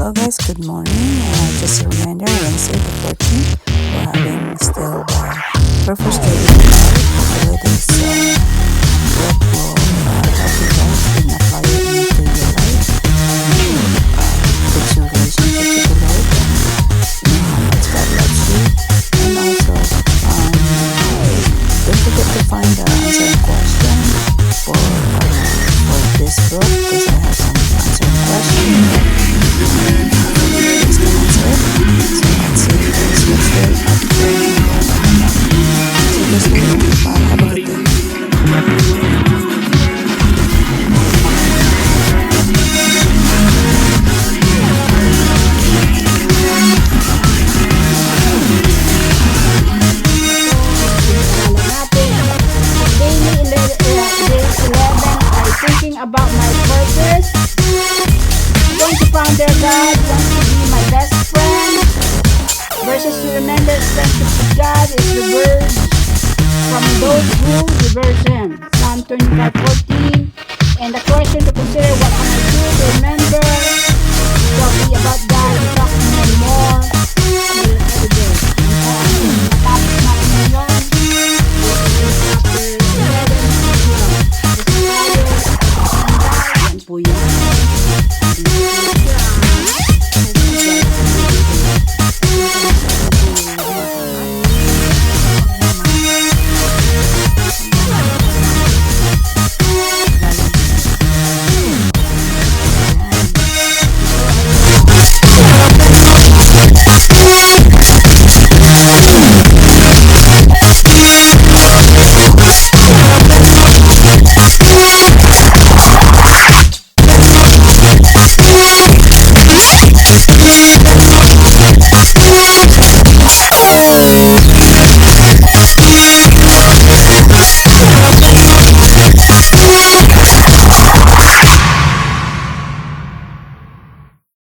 Hello guys, good morning. Just a reminder, Wednesday the 14th, we're having still the purpose driven abilities that will help you guys and apply it into your life. Fix your relationship with the Lord and how much God loves you. And also, don't forget to find the answering question for this book because I have some answering questions. About my purpose. I'm going to find their God wants to be my best friend. Verses to remember, friendship with God is reversed from those who reverse Him. Psalm 25:14. And the question to consider, what can I do to remember